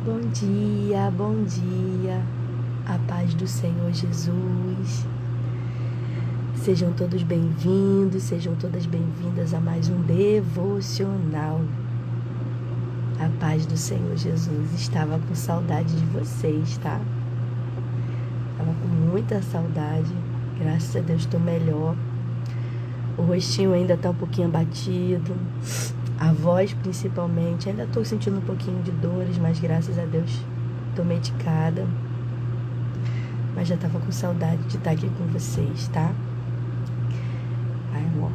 Bom dia, a paz do Senhor Jesus. Sejam todos bem-vindos, sejam todas bem-vindas a mais um devocional. A paz do Senhor Jesus. Estava com saudade de vocês, tá? Estava com muita saudade. Graças a Deus estou melhor. O rostinho ainda está um pouquinho abatido. A voz, principalmente. Ainda estou sentindo um pouquinho de dores, mas graças a Deus estou medicada. Mas já estava com saudade de estar aqui com vocês, tá? Ai, amor.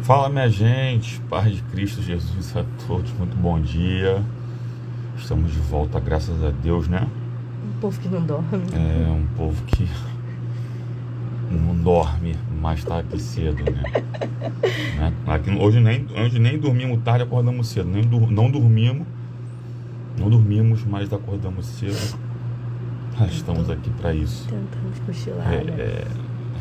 Fala, minha gente. Paz de Cristo Jesus a todos. Muito bom dia. Estamos de volta, graças a Deus, né? Um povo que não dorme. É um povo que não dorme, mas tá aqui cedo, né? Aqui, hoje nem dormimos tarde, acordamos cedo. Não dormimos, mas acordamos cedo. Nós estamos aqui para isso. Tentamos cochilar, né?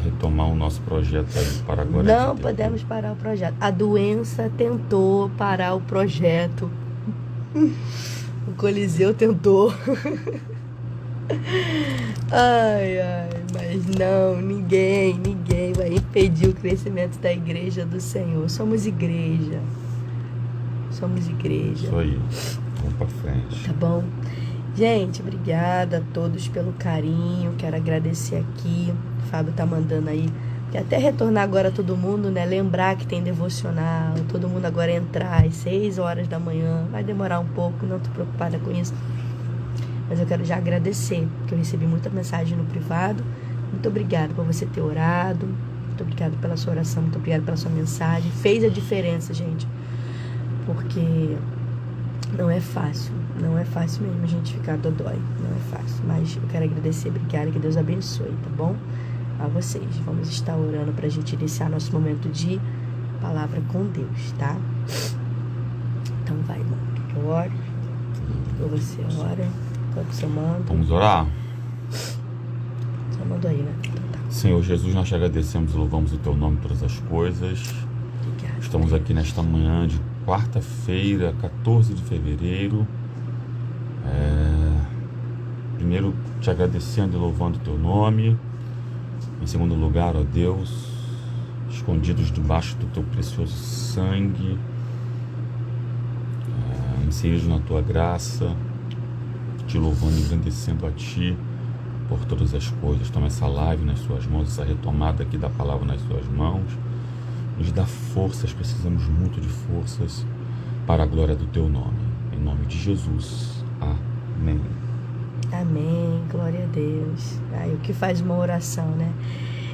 Retomar o nosso projeto aí para agora. Não podemos parar o projeto. A doença tentou parar o projeto. O Coliseu tentou. Ai, mas não, ninguém vai impedir o crescimento da igreja do Senhor. Somos igreja. Isso aí, vamos para frente. Tá bom? Gente, obrigada a todos pelo carinho. Quero agradecer aqui. O Fábio tá mandando aí. Quer até retornar agora todo mundo, né? Lembrar que tem devocional. Todo mundo agora entrar às 6 horas da manhã. Vai demorar um pouco, não tô preocupada com isso. Mas eu quero já agradecer, porque eu recebi muita mensagem no privado. Muito obrigada por você ter orado. Muito obrigada pela sua oração. Muito obrigada pela sua mensagem. Fez a diferença, gente. Porque não é fácil. Não é fácil mesmo a gente ficar dodói. Não é fácil. Mas eu quero agradecer. Obrigada. Que Deus abençoe, tá bom? A vocês. Vamos estar orando pra gente iniciar nosso momento de palavra com Deus, tá? Então vai, irmão. Que eu oro. Ou você ora. Quanto você manda? Vamos orar? Você mandou aí, né? Então tá. Senhor Jesus, nós te agradecemos e louvamos o teu nome em todas as coisas. Obrigada. Estamos aqui nesta manhã de quarta-feira, 14 de fevereiro. Primeiro, te agradecendo e louvando o teu nome. Em segundo lugar, ó Deus, escondidos debaixo do teu precioso sangue, inseridos na tua graça, te louvando e engrandecendo a ti por todas as coisas. Toma essa live nas suas mãos, essa retomada aqui da palavra nas suas mãos. Nos dá forças, precisamos muito de forças para a glória do teu nome. Em nome de Jesus. Amém. Amém. Glória a Deus. Aí o que faz uma oração, né?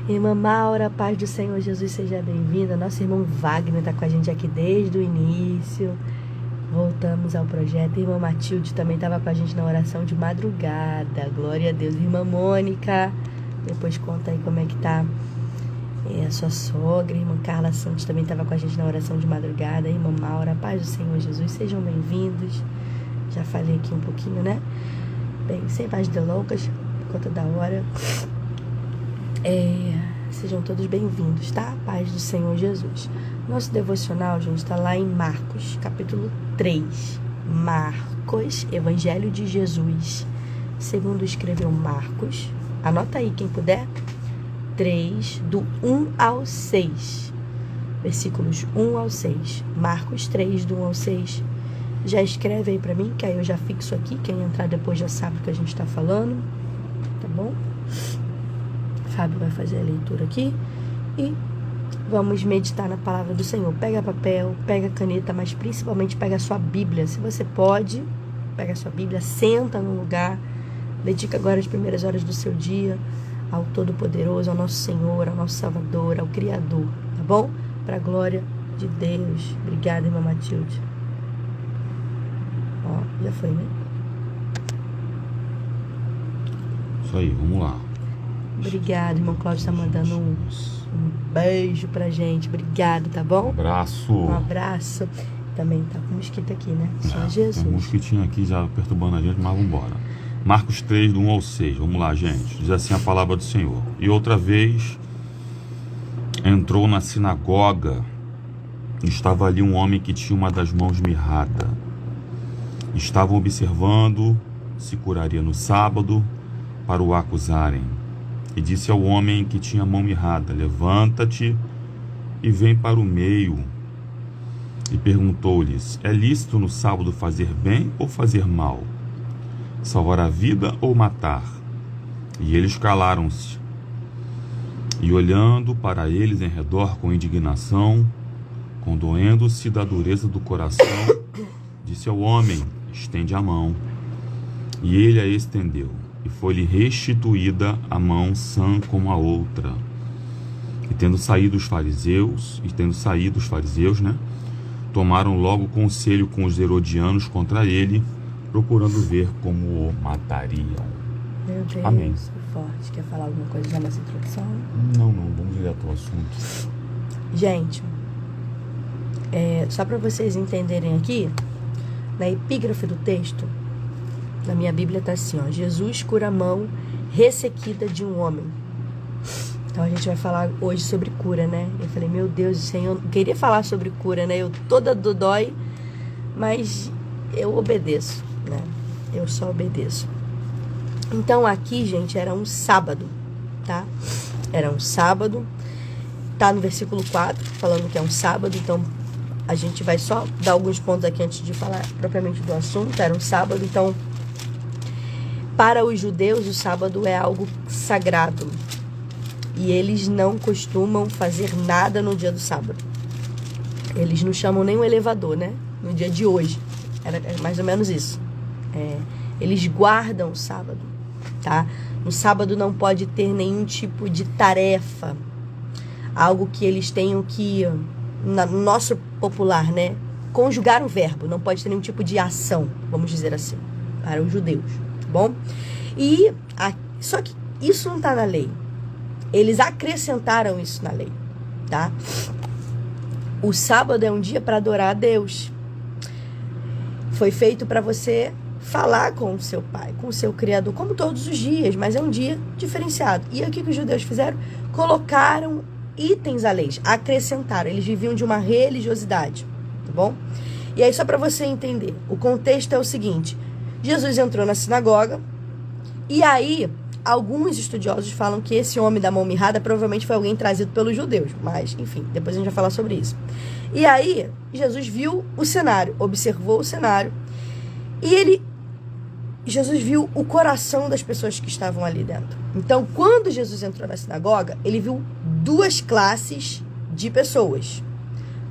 Irmã Maura, paz do Senhor Jesus, seja bem-vinda. Nosso irmão Wagner está com a gente aqui desde o início. Voltamos ao projeto. Irmã Matilde também estava com a gente na oração de madrugada. Glória a Deus. Irmã Mônica, depois conta aí como é que tá a sua sogra. Irmã Carla Santos também estava com a gente na oração de madrugada. Irmã Maura, paz do Senhor Jesus, sejam bem-vindos. Já falei aqui um pouquinho, né? Bem, sem mais delongas, por conta da hora. Sejam todos bem-vindos, tá? Paz do Senhor Jesus. Nosso devocional, gente, está lá em Marcos, capítulo 3. Marcos, Evangelho de Jesus. Segundo escreveu Marcos. Anota aí, quem puder. 3, do 1 ao 6. Versículos 1 ao 6. Marcos 3, do 1 ao 6. Já escreve aí pra mim, que aí eu já fixo aqui. Quem entrar depois já sabe o que a gente tá falando. Tá bom? Fábio vai fazer a leitura aqui. E vamos meditar na palavra do Senhor. Pega papel, pega caneta, mas principalmente pega a sua Bíblia. Se você pode, pega a sua Bíblia, senta no lugar. Dedica agora as primeiras horas do seu dia ao Todo-Poderoso, ao nosso Senhor, ao nosso Salvador, ao Criador. Tá bom? Pra glória de Deus. Obrigada, irmã Matilde. Ó, já foi, né? Isso aí, vamos lá. Obrigada, irmão Cláudio está mandando um beijo pra gente. Obrigado, tá bom? Um abraço. Um abraço. Também tá com mosquito aqui, né? Só Jesus. Tem um mosquitinho aqui já perturbando a gente, mas vamos embora. Marcos 3, do 1 ao 6. Vamos lá, gente. Diz assim a palavra do Senhor. E outra vez entrou na sinagoga. Estava ali um homem que tinha uma das mãos mirrada. Estavam observando se curaria no sábado para o acusarem. E disse ao homem que tinha a mão mirrada: levanta-te e vem para o meio. E perguntou-lhes: é lícito no sábado fazer bem ou fazer mal? Salvar a vida ou matar? E eles calaram-se. E olhando para eles em redor com indignação, condoendo-se da dureza do coração, disse ao homem: estende a mão. E ele a estendeu, e foi-lhe restituída a mão sã como a outra. E tendo saído os fariseus, tomaram logo conselho com os herodianos contra ele, procurando ver como o matariam. Meu Deus, Amém. Forte. Quer falar alguma coisa já nessa introdução? Não, vamos direto ao assunto. Gente, só para vocês entenderem aqui, na epígrafe do texto, na minha Bíblia está assim, ó: Jesus cura a mão ressequida de um homem. Então a gente vai falar hoje sobre cura, né? Eu falei, meu Deus do Senhor, eu queria falar sobre cura, né? Eu toda dodói, mas eu obedeço, né? Eu só obedeço. Então aqui, gente, era um sábado, tá? Era um sábado. Tá no versículo 4, falando que é um sábado. Então a gente vai só dar alguns pontos aqui antes de falar propriamente do assunto. Era um sábado, então para os judeus o sábado é algo sagrado. E eles não costumam fazer nada no dia do sábado. Eles não chamam nem o elevador, né? No dia de hoje. Era mais ou menos isso. Eles guardam o sábado, tá? No sábado não pode ter nenhum tipo de tarefa. Algo que eles tenham que, no nosso popular, né? Conjugar um verbo. Não pode ter nenhum tipo de ação, vamos dizer assim, para os judeus, tá bom? Só que isso não está na lei. Eles acrescentaram isso na lei, tá? O sábado é um dia para adorar a Deus. Foi feito para você falar com o seu pai, com o seu criador, como todos os dias, mas é um dia diferenciado. E aqui que os judeus fizeram? Colocaram itens à lei, acrescentaram. Eles viviam de uma religiosidade, tá bom? E aí, só para você entender, o contexto é o seguinte: Jesus entrou na sinagoga, e aí alguns estudiosos falam que esse homem da mão mirrada provavelmente foi alguém trazido pelos judeus. Mas, enfim, depois a gente vai falar sobre isso. E aí, Jesus viu o cenário, observou o cenário. E Jesus viu o coração das pessoas que estavam ali dentro. Então, quando Jesus entrou na sinagoga, ele viu duas classes de pessoas.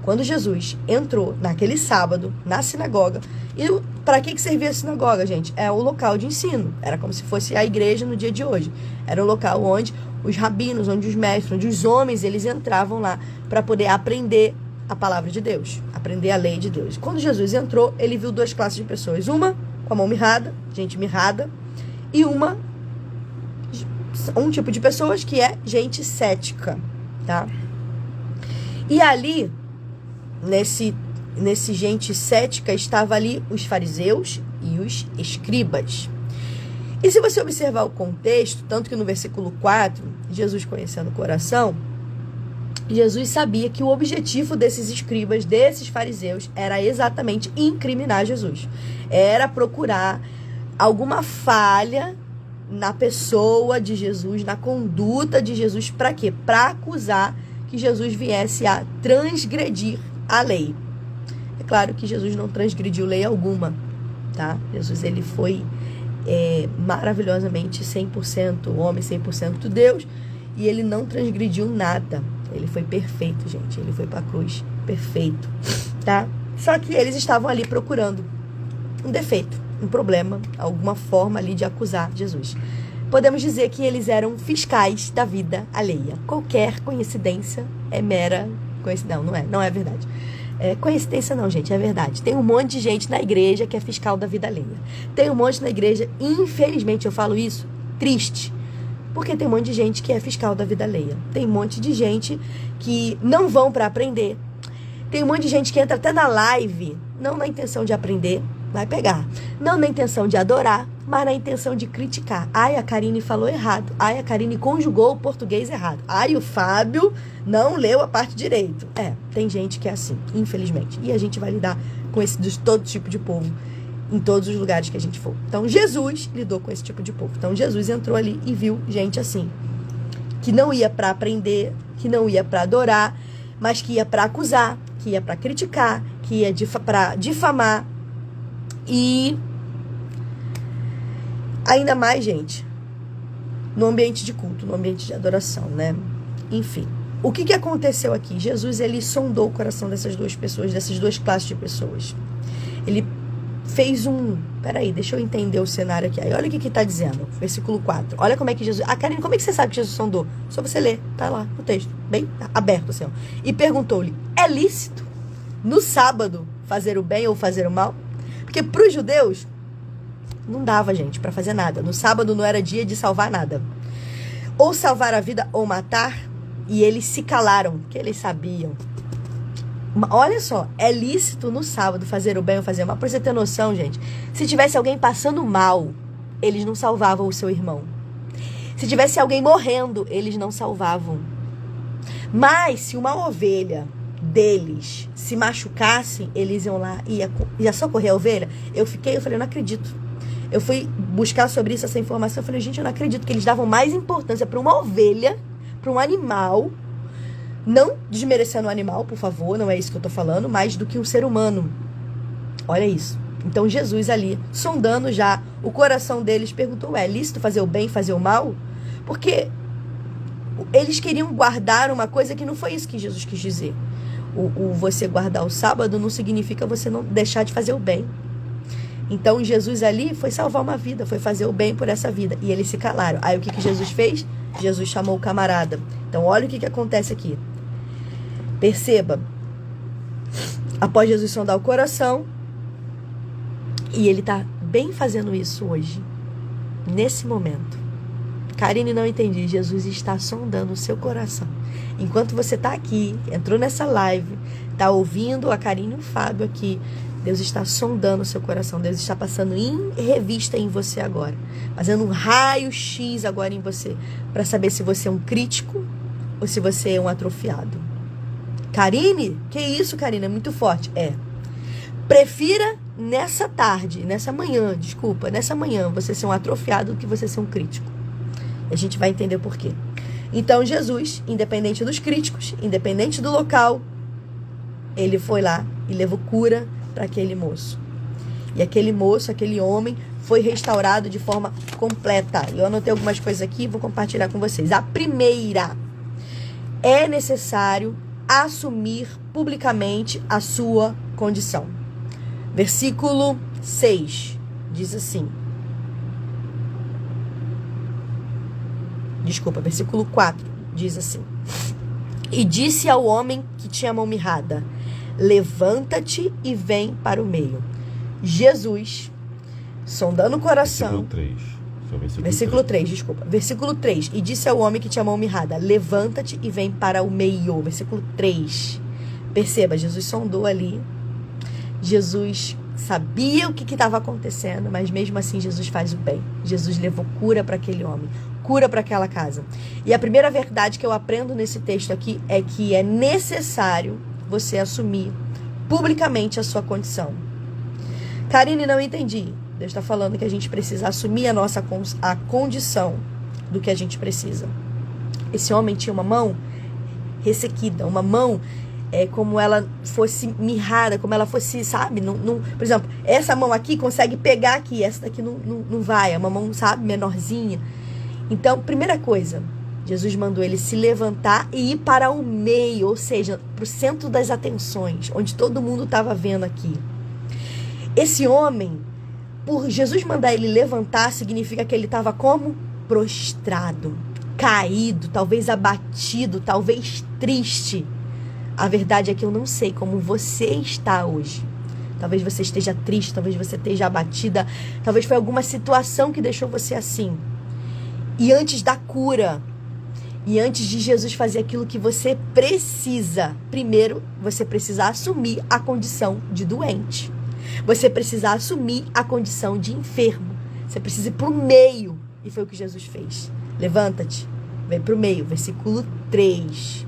Quando Jesus entrou naquele sábado, na sinagoga, e para que servia a sinagoga, gente? É o local de ensino. Era como se fosse a igreja no dia de hoje. Era o local onde os rabinos, onde os mestres, onde os homens, eles entravam lá para poder aprender a palavra de Deus, aprender a lei de Deus. Quando Jesus entrou, ele viu duas classes de pessoas. Uma com a mão mirrada, gente mirrada, e um tipo de pessoas que é gente cética, tá? E ali, nesse gente cética, estava ali os fariseus e os escribas. E se você observar o contexto, tanto que no versículo 4, Jesus conhecendo o coração, Jesus sabia que o objetivo desses escribas, desses fariseus, era exatamente incriminar Jesus. Era procurar alguma falha na pessoa de Jesus, na conduta de Jesus. Para quê? Para acusar que Jesus viesse a transgredir a lei. É claro que Jesus não transgrediu lei alguma, tá? Jesus, ele foi maravilhosamente 100% homem, 100% Deus, e ele não transgrediu nada. Ele foi perfeito, gente. Ele foi para a cruz perfeito, tá? Só que eles estavam ali procurando um defeito, um problema, alguma forma ali de acusar Jesus. Podemos dizer que eles eram fiscais da vida alheia. Qualquer coincidência é mera coincidência. Não é verdade. Coincidência não, gente, é verdade. Tem um monte de gente na igreja que é fiscal da vida alheia. Tem um monte na igreja, infelizmente eu falo isso, triste, porque tem um monte de gente que é fiscal da vida alheia. Tem um monte de gente que não vão para aprender. Tem um monte de gente que entra até na live, não na intenção de aprender, vai pegar. Não na intenção de adorar, mas na intenção de criticar. Ai, a Karine falou errado. Ai, a Karine conjugou o português errado. Ai, o Fábio não leu a parte direito. Tem gente que é assim, infelizmente. E a gente vai lidar com todo tipo de povo. em todos os lugares que a gente for. Então, Jesus lidou com esse tipo de povo. Então, Jesus entrou ali e viu gente assim, que não ia para aprender, que não ia para adorar, mas que ia para acusar, que ia para criticar, que ia para difamar. E ainda mais, gente, no ambiente de culto, no ambiente de adoração, né? Enfim, o que aconteceu aqui? Jesus, ele sondou o coração dessas duas pessoas, dessas duas classes de pessoas. Ele fez peraí, deixa eu entender o cenário aqui. Aí, olha o que está dizendo, versículo 4. Olha como é que Jesus... Karine, como é que você sabe que Jesus sondou? Só você ler, tá lá no texto, bem aberto assim, ó. E perguntou-lhe, é lícito no sábado fazer o bem ou fazer o mal? Porque para os judeus, não dava, gente, para fazer nada. No sábado não era dia de salvar nada. Ou salvar a vida ou matar. E eles se calaram, porque eles sabiam. Olha só, é lícito no sábado fazer o bem ou fazer o mal. Pra você ter noção, gente, se tivesse alguém passando mal, eles não salvavam o seu irmão. Se tivesse alguém morrendo, eles não salvavam. Mas se uma ovelha deles se machucasse, eles iam lá e ia socorrer a ovelha. Eu falei, eu não acredito. Eu fui buscar sobre isso, essa informação. Eu falei, gente, eu não acredito que eles davam mais importância para uma ovelha, para um animal. Não desmerecendo o animal, por favor, não é isso que eu tô falando, mais do que um ser humano. Olha isso. Então Jesus ali, sondando já o coração deles, perguntou, é lícito fazer o bem, fazer o mal? Porque eles queriam guardar uma coisa que não foi isso que Jesus quis dizer. O você guardar o sábado não significa você não deixar de fazer o bem. Então Jesus ali foi salvar uma vida, foi fazer o bem por essa vida. E eles se calaram. Aí o que Jesus fez? Jesus chamou o camarada. Então olha o que acontece aqui. Perceba, após Jesus sondar o coração, e ele está bem fazendo isso hoje, nesse momento. Karine, não entendi. Jesus está sondando o seu coração. Enquanto você está aqui, entrou nessa live, está ouvindo a Karine e o Fábio aqui, Deus está sondando o seu coração. Deus está passando em revista em você agora, fazendo um raio-x agora em você, para saber se você é um crítico ou se você é um atrofiado. Karine? Que isso, Karine? É muito forte. Prefira nessa manhã, você ser um atrofiado do que você ser um crítico. A gente vai entender por quê. Então, Jesus, independente dos críticos, independente do local, ele foi lá e levou cura para aquele moço. E aquele moço, aquele homem, foi restaurado de forma completa. Eu anotei algumas coisas aqui e vou compartilhar com vocês. A primeira, é necessário assumir publicamente a sua condição. Versículo 6 diz assim. Versículo 4 diz assim. E disse ao homem que tinha a mão mirrada, levanta-te e vem para o meio. Jesus, sondando o coração... Versículo 3. Versículo 3. E disse ao homem que tinha a mão mirrada, levanta-te e vem para o meio. Versículo 3. Perceba, Jesus sondou ali. Jesus sabia o que estava acontecendo, mas mesmo assim Jesus faz o bem. Jesus levou cura para aquele homem, cura para aquela casa. E a primeira verdade que eu aprendo nesse texto aqui é que é necessário você assumir publicamente a sua condição. Karine, não entendi. Deus está falando que a gente precisa assumir a condição do que a gente precisa. Esse homem tinha uma mão ressequida, uma mão como ela fosse mirrada, como ela fosse, sabe? Por exemplo, essa mão aqui consegue pegar aqui, essa daqui não vai, é uma mão, sabe, menorzinha. Então, primeira coisa, Jesus mandou ele se levantar e ir para o meio, ou seja, para o centro das atenções, onde todo mundo estava vendo aqui. Esse homem, por Jesus mandar ele levantar, significa que ele estava como? Prostrado, caído, talvez abatido, talvez triste. A verdade é que eu não sei como você está hoje. Talvez você esteja triste, talvez você esteja abatida, talvez foi alguma situação que deixou você assim. E antes da cura, e antes de Jesus fazer aquilo que você precisa, primeiro você precisa assumir a condição de doente. Você precisa assumir a condição de enfermo. Você precisa ir para o meio. E foi o que Jesus fez. Levanta-te, vem para o meio. Versículo 3.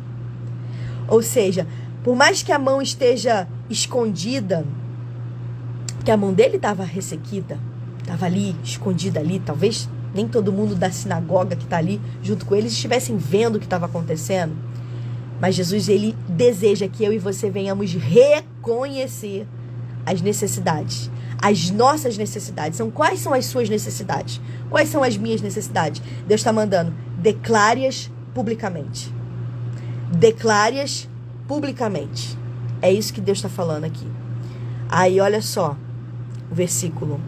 Ou seja, por mais que a mão esteja escondida, que a mão dele estava ressequida, estava ali, escondida ali, talvez nem todo mundo da sinagoga que está ali junto com eles estivessem vendo o que estava acontecendo. Mas Jesus, ele deseja que eu e você venhamos reconhecer as necessidades, as nossas necessidades. Quais são as suas necessidades? Quais são as minhas necessidades? Deus está mandando, declare-as publicamente. Declare-as publicamente. É isso que Deus está falando aqui. Aí, olha só, o versículo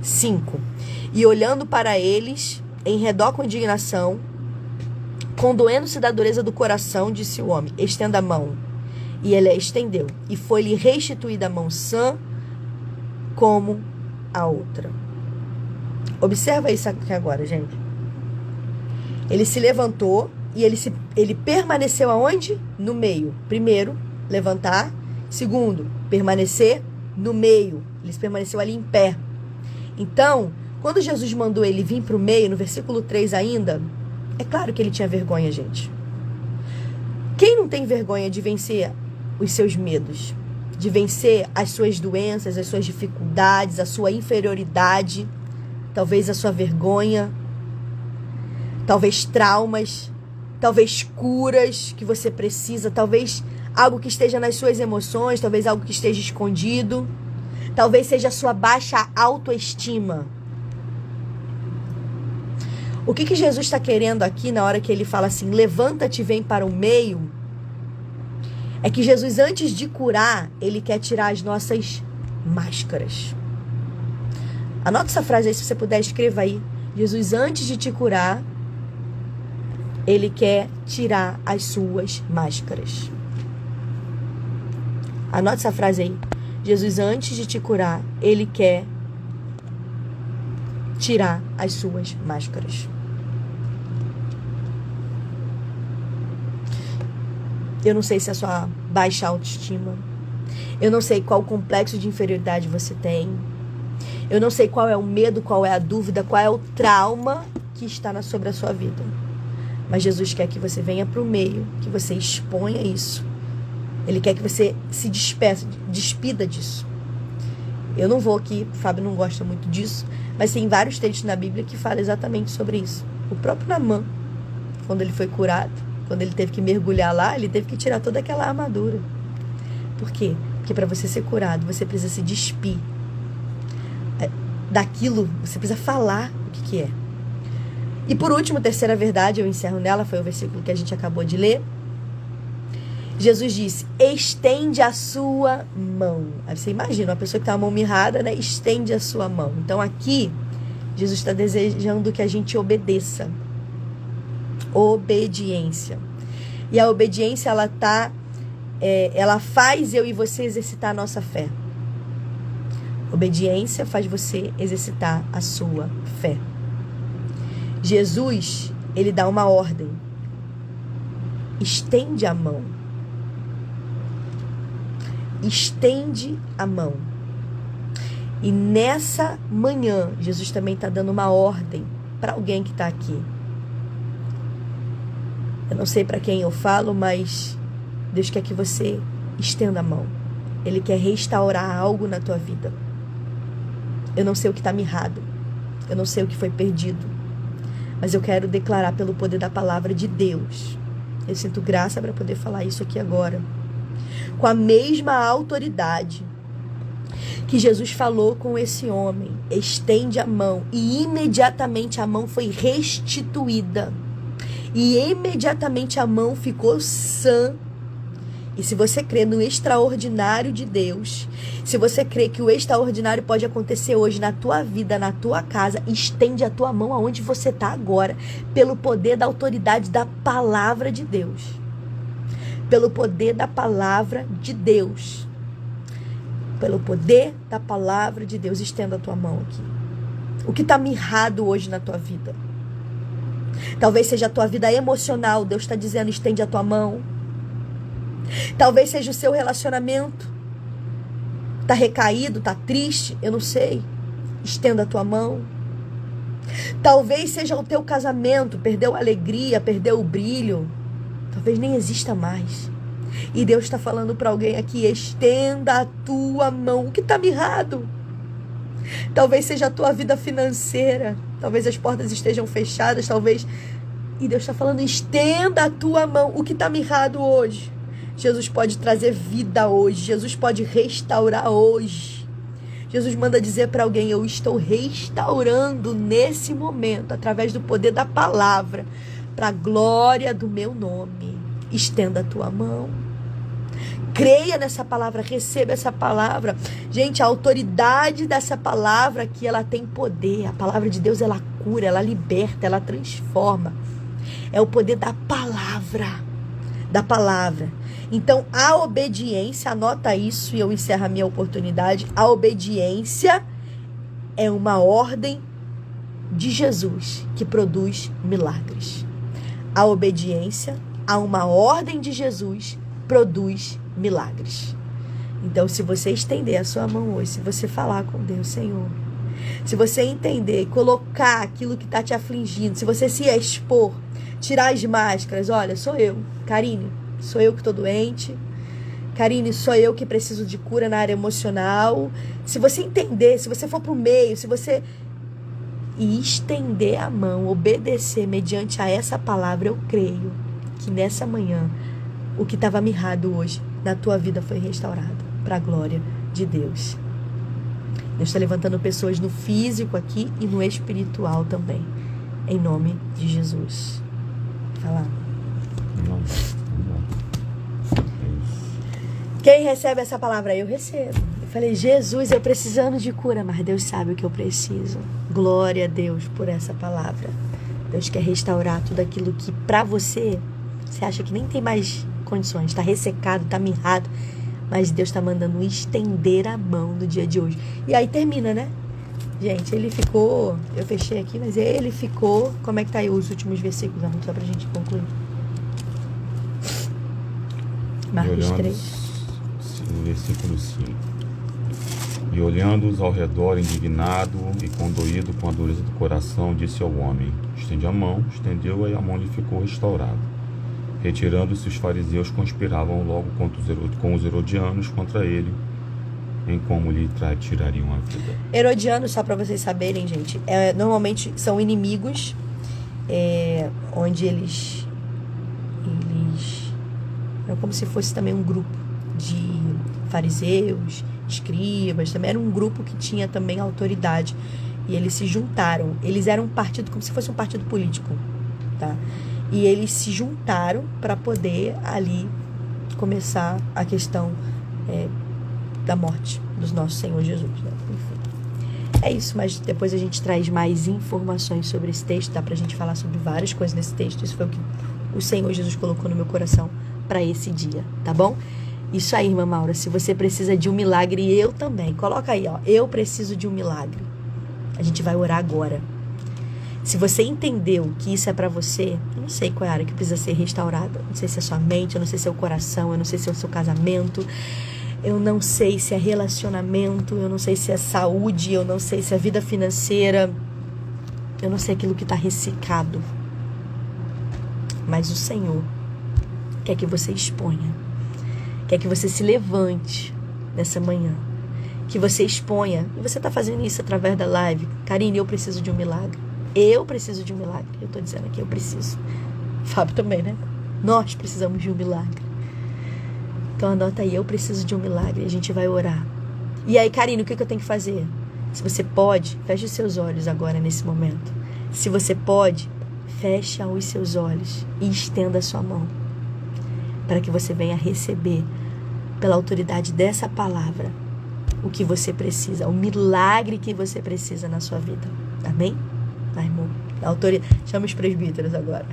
5. E olhando para eles, em redor com indignação, condoendo-se da dureza do coração, disse o homem, estenda a mão. E ele a estendeu, e foi-lhe restituída a mão sã, como a outra. Observa isso aqui agora, gente. Ele se levantou e ele permaneceu aonde? No meio. Primeiro, levantar. Segundo, permanecer no meio. Ele permaneceu ali em pé. Então, quando Jesus mandou ele vir para o meio, no versículo 3 ainda, é claro que ele tinha vergonha, gente. Quem não tem vergonha de vencer os seus medos? De vencer as suas doenças, as suas dificuldades, a sua inferioridade, talvez a sua vergonha, talvez traumas, talvez curas que você precisa, talvez algo que esteja nas suas emoções, talvez algo que esteja escondido, talvez seja a sua baixa autoestima. O que Jesus está querendo aqui na hora que ele fala assim, levanta-te e vem para o meio, é que Jesus, antes de curar, ele quer tirar as nossas máscaras. Anota essa frase aí, se você puder, escreva aí. Jesus, antes de te curar, ele quer tirar as suas máscaras. Anota essa frase aí. Jesus, antes de te curar, ele quer tirar as suas máscaras. Eu não sei se é a sua baixa autoestima. Eu não sei qual complexo de inferioridade você tem. Eu não sei qual é o medo, qual é a dúvida, qual é o trauma que está sobre a sua vida. Mas Jesus quer que você venha para o meio, que você exponha isso. Ele quer que você se despida disso. Eu não vou aqui, o Fábio não gosta muito disso, mas tem vários textos na Bíblia que falam exatamente sobre isso. O próprio Naamã, quando ele foi curado, quando ele teve que mergulhar lá, ele teve que tirar toda aquela armadura. Por quê? Porque para você ser curado, você precisa se despir daquilo, você precisa falar o que é. E por último, terceira verdade, eu encerro nela, foi o versículo que a gente acabou de ler. Jesus disse, estende a sua mão. Aí você imagina, uma pessoa que tem a mão mirrada, né? Estende a sua mão. Então aqui, Jesus está desejando que a gente obedeça. Obediência. E a obediência, ela faz eu e você exercitar a nossa fé. Obediência faz você exercitar a sua fé. Jesus, ele dá uma ordem. Estende a mão. Estende a mão. E nessa manhã, Jesus também está dando uma ordem para alguém que está aqui. Eu não sei para quem eu falo, mas Deus quer que você estenda a mão. Ele quer restaurar algo na tua vida. Eu não sei o que está mirrado. Eu não sei o que foi perdido. Mas eu quero declarar pelo poder da palavra de Deus. Eu sinto graça para poder falar isso aqui agora. Com a mesma autoridade que Jesus falou com esse homem. Estende a mão. E imediatamente a mão foi restituída. E imediatamente a mão ficou sã. E se você crê no extraordinário de Deus, se você crê que o extraordinário pode acontecer hoje na tua vida, na tua casa, estende a tua mão aonde você está agora, pelo poder da autoridade da palavra de Deus. Pelo poder da palavra de Deus. Pelo poder da palavra de Deus, estenda a tua mão aqui. O que está mirrado hoje na tua vida? Talvez seja a tua vida emocional. Deus está dizendo, estende a tua mão. Talvez seja o seu relacionamento. Está recaído, está triste, eu não sei. Estenda a tua mão. Talvez seja o teu casamento. Perdeu a alegria, perdeu o brilho. Talvez nem exista mais. E Deus está falando para alguém aqui, estenda a tua mão. O que está mirrado? Talvez seja a tua vida financeira. Talvez as portas estejam fechadas, talvez... E Deus está falando, estenda a tua mão. O que está mirrado hoje? Jesus pode trazer vida hoje. Jesus pode restaurar hoje. Jesus manda dizer para alguém, eu estou restaurando nesse momento, através do poder da palavra, para a glória do meu nome. Estenda a tua mão. Creia nessa palavra, receba essa palavra. Gente, a autoridade dessa palavra aqui, ela tem poder. A palavra de Deus, ela cura, ela liberta, ela transforma. É o poder da palavra. Da palavra. Então, a obediência, anota isso e eu encerro a minha oportunidade. A obediência é uma ordem de Jesus que produz milagres. A obediência a uma ordem de Jesus produz milagres. Então, se você estender a sua mão hoje, se você falar com Deus, Senhor, se você entender, colocar aquilo que está te afligindo, se você se expor, tirar as máscaras, olha, sou eu, Karine, sou eu que estou doente, Karine, sou eu que preciso de cura na área emocional. Se você entender, se você for para o meio, se você... E estender a mão, obedecer mediante a essa palavra, eu creio que nessa manhã, o que estava mirrado hoje, na tua vida foi restaurado, para a glória de Deus. Deus está levantando pessoas no físico aqui e no espiritual também, em nome de Jesus. Fala. Quem recebe essa palavra? Eu recebo. Eu falei, Jesus, eu precisando de cura, mas Deus sabe o que eu preciso. Glória a Deus por essa palavra. Deus quer restaurar tudo aquilo que para você acha que nem tem mais condições, está ressecado, está mirrado, mas Deus está mandando estender a mão no dia de hoje. E aí termina, né? Gente, ele ficou, eu fechei aqui, mas ele ficou, como é que tá aí os últimos versículos, amor, só pra gente concluir. Marcos 3. Versículo 5. E olhando-os ao redor, indignado e condoído com a dureza do coração, disse ao homem, estende a mão, estendeu-a e a mão lhe ficou restaurada. Retirando-se, os fariseus conspiravam logo com os herodianos contra ele, em como lhe tirariam a vida. Herodianos, só para vocês saberem, gente, normalmente são inimigos, onde eles é como se fosse também um grupo de fariseus, escribas, também era um grupo que tinha também autoridade, e eles se juntaram, eles eram um partido, como se fosse um partido político, tá? E eles se juntaram para poder ali começar a questão da morte do nosso Senhor Jesus, né? Enfim, é isso, mas depois a gente traz mais informações sobre esse texto, dá pra gente falar sobre várias coisas nesse texto. Isso foi o que o Senhor Jesus colocou no meu coração para esse dia, tá bom? Isso aí, irmã Maura, se você precisa de um milagre, eu também, coloca aí, ó, eu preciso de um milagre. A gente vai orar agora. Se você entendeu que isso é para você, eu não sei qual é a área que precisa ser restaurada. Não sei se é sua mente, eu não sei se é o coração, eu não sei se é o seu casamento, eu não sei se é relacionamento, eu não sei se é saúde, eu não sei se é vida financeira, eu não sei aquilo que está ressecado. Mas o Senhor quer que você exponha, quer que você se levante nessa manhã, que você exponha. E você está fazendo isso através da live. Karine, eu preciso de um milagre. Eu preciso de um milagre. Eu estou dizendo aqui, eu preciso. Fábio também, né? Nós precisamos de um milagre. Então anota aí, eu preciso de um milagre. A gente vai orar. E aí, Karine, o que eu tenho que fazer? Se você pode, feche os seus olhos agora nesse momento. Se você pode, feche os seus olhos e estenda a sua mão, para que você venha receber, pela autoridade dessa palavra, o que você precisa, o milagre que você precisa na sua vida. Amém? Ai, irmão, chama os presbíteros agora.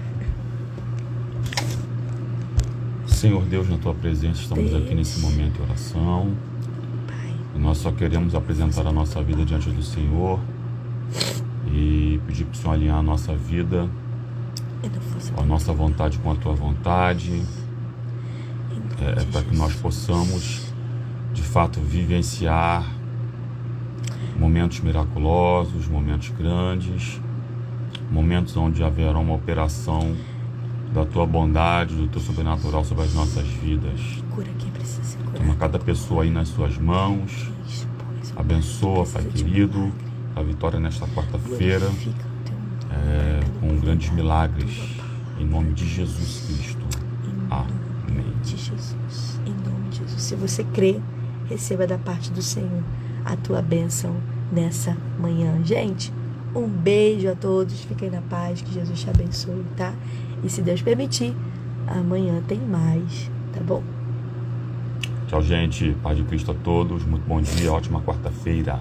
Senhor Deus, na tua presença, estamos aqui nesse momento de oração. Pai. E nós só queremos apresentar a nossa vida diante do Senhor e pedir para o Senhor alinhar a nossa vida, a nossa vontade com a tua vontade, para que nós possamos, de fato, vivenciar momentos miraculosos, momentos grandes, momentos onde haverá uma operação da tua bondade, do teu sobrenatural sobre as nossas vidas. Cura quem precisa ser curado. Toma cada pessoa aí nas suas mãos. Abençoa, Pai querido, a Vitória nesta quarta-feira, com grandes milagres, em nome de Jesus Cristo. Amém. De Jesus, em nome de Jesus. Se você crê, receba da parte do Senhor a tua bênção nessa manhã. Gente, um beijo a todos, fiquem na paz, que Jesus te abençoe, tá? E se Deus permitir, amanhã tem mais, tá bom? Tchau, gente. Paz de Cristo a todos. Muito bom dia. Ótima quarta-feira.